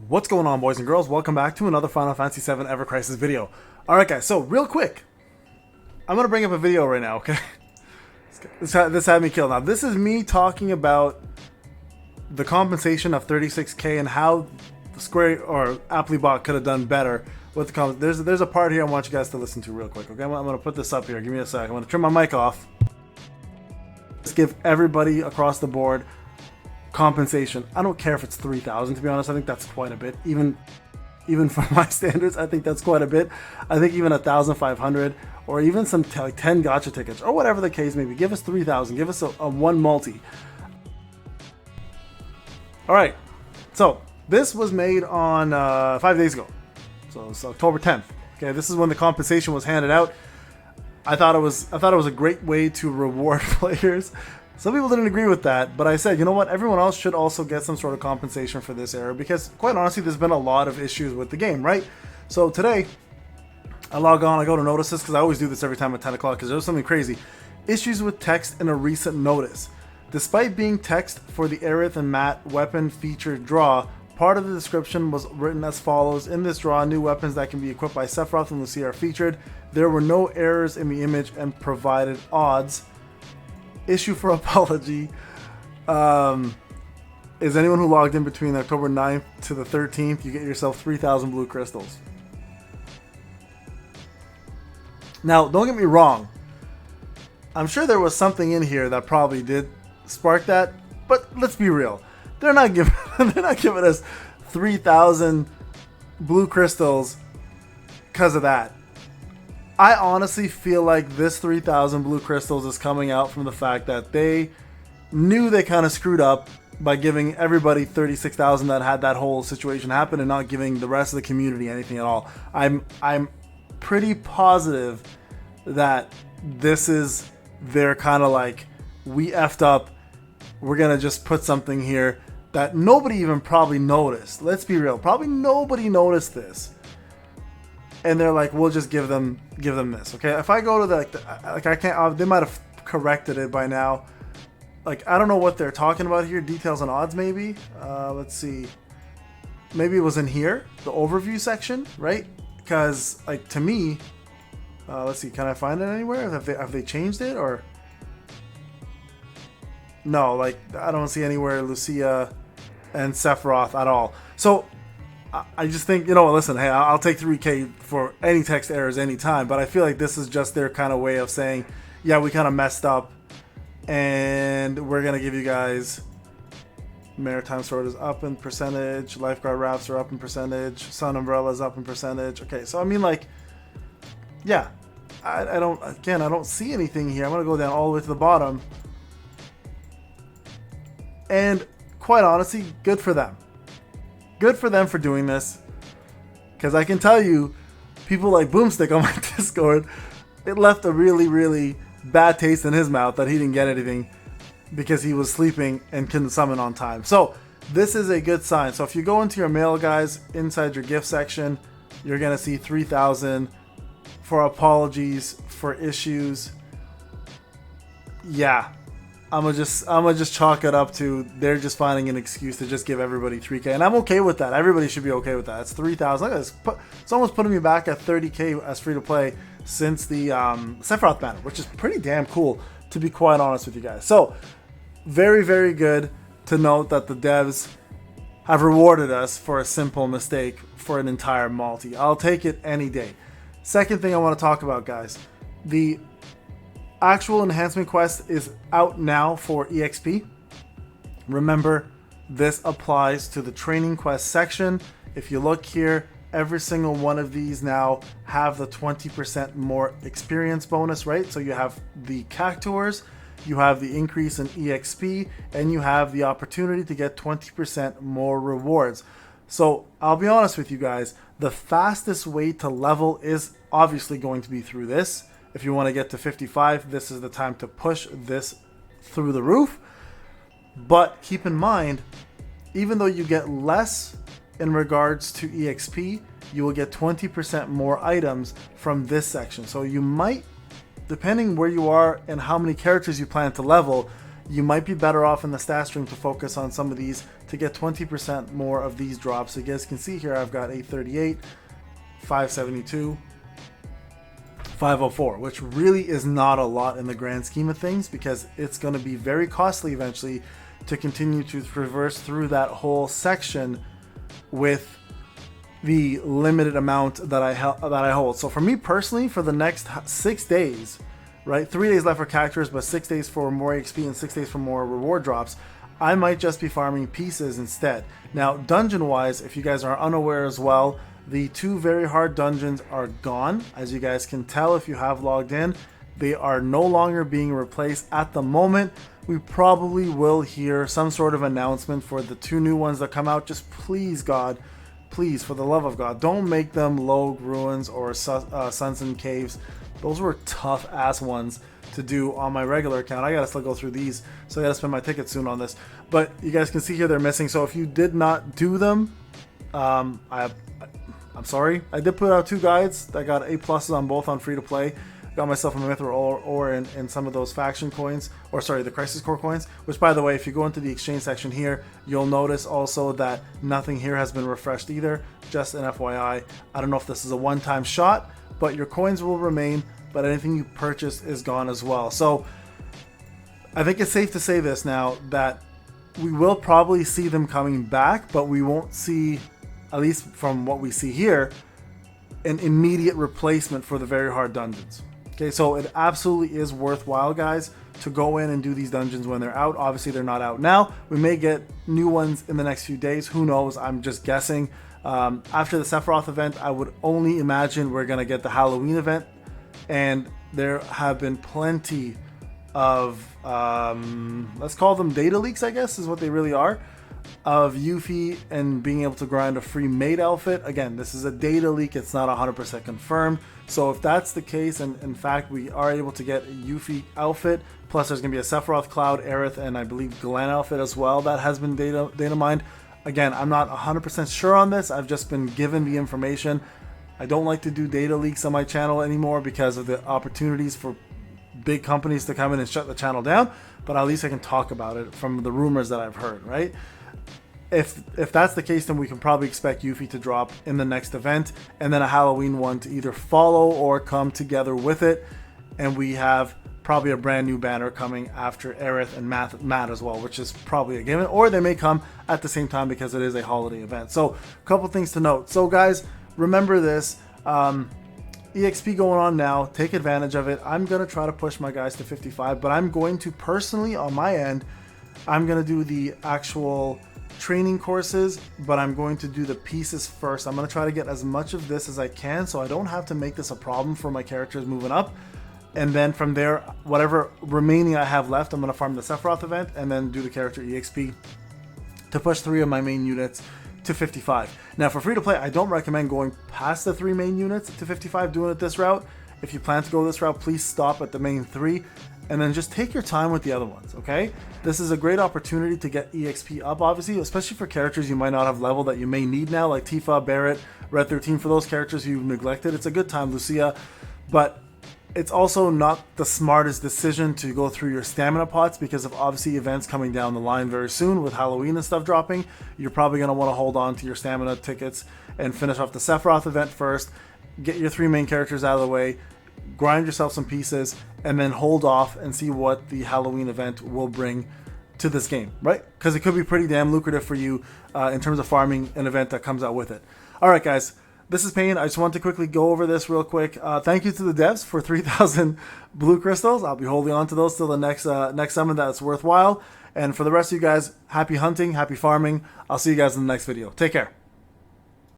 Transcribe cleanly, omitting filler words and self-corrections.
What's going on, boys and girls? Welcome back to another Final Fantasy VII Evercrisis video. Alright guys, so real quick, I'm going to bring up a video right now, okay? This had me killed. Now this is me talking about the compensation of 36k and how Square or Applebot could have done better with the comments. There's a part here I want you guys to listen to real quick, okay? I'm going to put this up here. Give me a sec. I'm going to turn my mic off. Just give everybody across the board compensation. I don't care if it's 3,000, to be honest. I think that's quite a bit. Even for my standards, I think that's quite a bit. I think even 1,500 or even some like 10 gacha tickets or whatever the case may be. Give us 3,000. Give us a one multi. All right. So this was made on 5 days ago. So it's October 10th. Okay, this is when the compensation was handed out. I thought it was a great way to reward players. Some people didn't agree with that, but I said, you know what? Everyone else should also get some sort of compensation for this error because, quite honestly, there's been a lot of issues with the game, right? So today, I log on, I go to notices because I always do this every time at 10 o'clock because there's something crazy. Issues with text in a recent notice. Despite being text for the Aerith and Matt weapon featured draw, part of the description was written as follows. In this draw, new weapons that can be equipped by Sephiroth and Lucia are featured. There were no errors in the image and provided odds. Issue for apology. Is anyone who logged in between October 9th to the 13th, you get yourself 3,000 blue crystals. Now, don't get me wrong. I'm sure there was something in here that probably did spark that, but let's be real. They're not giving us 3,000 blue crystals because of that. I honestly feel like this 3,000 blue crystals is coming out from the fact that they knew they kind of screwed up by giving everybody 36,000 that had that whole situation happen and not giving the rest of the community anything at all. I'm pretty positive that this is their kind of like, we effed up, we're going to just put something here that nobody even probably noticed. Let's be real. Probably nobody noticed this. And they're like, we'll just give them this, okay? If I go to the I can't. They might have corrected it by now. Like, I don't know what they're talking about here. Details and odds, maybe. Let's see. Maybe it was in here, the overview section, right? Because, like, to me, let's see. Can I find it anywhere? Have they changed it or? No, like I don't see anywhere Lucia and Sephiroth at all. So I just think, you know, listen, hey, I'll take 3K for any text errors anytime, but I feel like this is just their kind of way of saying, yeah, we kind of messed up, and we're going to give you guys Maritime Sword is up in percentage, Lifeguard Rafts are up in percentage, Sun Umbrella is up in percentage. Okay, so I mean, like, yeah, I don't see anything here. I'm going to go down all the way to the bottom, and quite honestly, good for them. Good for them for doing this, because I can tell you, people like Boomstick on my Discord, it left a really, really bad taste in his mouth that he didn't get anything because he was sleeping and couldn't summon on time. So this is a good sign. So if you go into your mail, guys, inside your gift section, you're gonna see 3,000 for apologies for issues. Yeah. I'm gonna just chalk it up to they're just finding an excuse to just give everybody 3K, and I'm okay with that. Everybody should be okay with that. It's 3,000. Look at this. It's almost putting me back at 30K as free to play since the Sephiroth banner, which is pretty damn cool, to be quite honest with you guys. So very, very good to note that the devs have rewarded us for a simple mistake for an entire multi. I'll take it any day. Second thing I want to talk about, guys, the actual enhancement quest is out now for EXP. Remember, this applies to the training quest section. If you look here, every single one of these now have the 20% more experience bonus, right? So you have the cactuars, you have the increase in EXP, and you have the opportunity to get 20% more rewards. So I'll be honest with you guys, the fastest way to level is obviously going to be through this. If you want to get to 55, this is the time to push this through the roof. But keep in mind, even though you get less in regards to EXP, you will get 20% more items from this section. So you might, depending where you are and how many characters you plan to level, you might be better off in the stat stream to focus on some of these to get 20% more of these drops. So you guys can see here I've got 838, 572, 504, which really is not a lot in the grand scheme of things, because it's going to be very costly eventually to continue to traverse through that whole section with the limited amount that I hold. So for me personally, for the next 6 days, right, 3 days left for characters, but 6 days for more XP and 6 days for more reward drops, I might just be farming pieces instead. Now, dungeon wise, if you guys are unaware as well, the 2 very hard dungeons are gone. As you guys can tell if you have logged in, they are no longer being replaced at the moment. We probably will hear some sort of announcement for the 2 new ones that come out. Just please, God, please, for the love of God, don't make them Logue Ruins or Suns and Caves. Those were tough ass ones to do on my regular account. I gotta still go through these, so I gotta spend my ticket soon on this. But you guys can see here they're missing. So if you did not do them, I'm sorry. I did put out 2 guides. I got A+ on both on free to play. Got myself a Mithril or in some of those faction coins, or sorry, the Crisis Core coins, which by the way, if you go into the exchange section here, you'll notice also that nothing here has been refreshed either. Just an FYI. I don't know if this is a one-time shot, but your coins will remain, but anything you purchase is gone as well. So I think it's safe to say this now, that we will probably see them coming back, but we won't see, at least from what we see here, an immediate replacement for the very hard dungeons. Okay, so it absolutely is worthwhile, guys, to go in and do these dungeons when they're out. Obviously, they're not out now. We may get new ones in the next few days. Who knows? I'm just guessing. After the Sephiroth event, I would only imagine we're going to get the Halloween event. And there have been plenty of, let's call them data leaks, I guess, is what they really are, of Yuffie and being able to grind a free maid outfit. Again, this is a data leak. It's not 100% confirmed. So if that's the case, and in fact we are able to get a Yuffie outfit, plus there's going to be a Sephiroth, Cloud, Aerith, and I believe Glenn outfit as well that has been data mined. Again, I'm not 100% sure on this. I've just been given the information. I don't like to do data leaks on my channel anymore because of the opportunities for big companies to come in and shut the channel down, but at least I can talk about it from the rumors that I've heard, right? If that's the case, then we can probably expect Yuffie to drop in the next event, and then a Halloween one to either follow or come together with it, and we have probably a brand new banner coming after Aerith and Matt as well, which is probably a given, or they may come at the same time because it is a holiday event. So a couple things to note. So guys, remember this, EXP going on now, take advantage of it. I'm going to try to push my guys to 55, but I'm going to personally, on my end, I'm going to do the actual training courses, but I'm going to do the pieces first. I'm going to try to get as much of this as I can so I don't have to make this a problem for my characters moving up. And then from there, whatever remaining I have left, I'm going to farm the Sephiroth event and then do the character EXP to push 3 of my main units to 55. Now for free to play, I don't recommend going past the 3 main units to 55, doing it this route. If you plan to go this route, please stop at the main 3 and then just take your time with the other ones, okay? This is a great opportunity to get EXP up, obviously, especially for characters you might not have leveled that you may need now, like Tifa, Barret, Red 13. For those characters you've neglected, it's a good time, Lucia, but it's also not the smartest decision to go through your stamina pots because of obviously events coming down the line very soon with Halloween and stuff dropping. You're probably going to want to hold on to your stamina tickets and finish off the Sephiroth event first, get your 3 main characters out of the way, grind yourself some pieces, and then hold off and see what the Halloween event will bring to this game, right? Because it could be pretty damn lucrative for you in terms of farming an event that comes out with it. All right, guys. This is Payne. I just want to quickly go over this real quick. Thank you to the devs for 3,000 blue crystals. I'll be holding on to those till the next summon that's worthwhile. And for the rest of you guys, happy hunting, happy farming. I'll see you guys in the next video. Take care.